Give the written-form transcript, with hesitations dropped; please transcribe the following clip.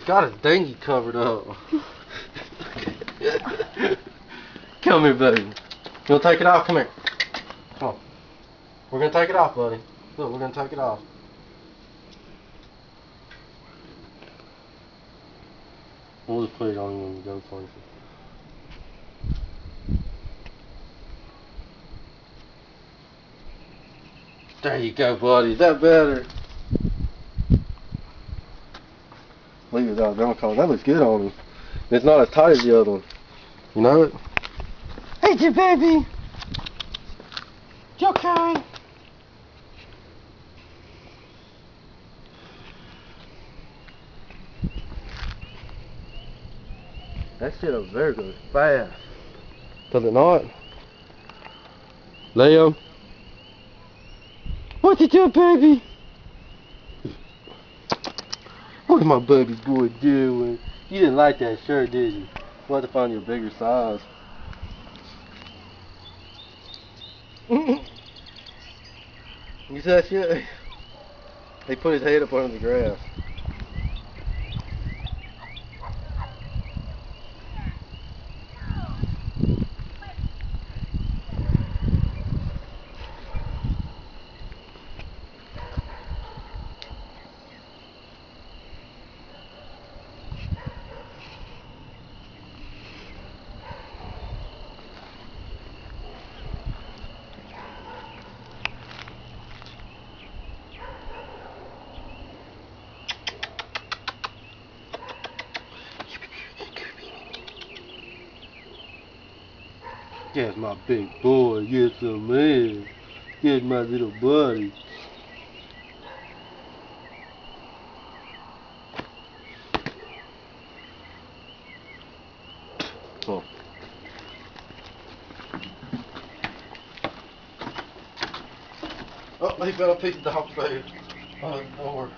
got his dinghy covered up. Come here, buddy. You wanna take it off? Come here. Come on. We're gonna take it off, buddy. Look, we're gonna take it off. We'll just put it on when we go places. There you go, buddy. Is that better? Leave it out. That looks good on him. It's not as tight as the other one. You know it? Hey, you baby. You okay? That shit over there goes fast. Does it not? Leo? What you doing, baby? What's my baby boy doing? You didn't like that shirt, did you? We'll have to find you a bigger size. You see that shit? He put his head up under the grass. That's my big boy. Yes, man. That's my little buddy. Oh. Oh, he fell a piece of dog food on the floor.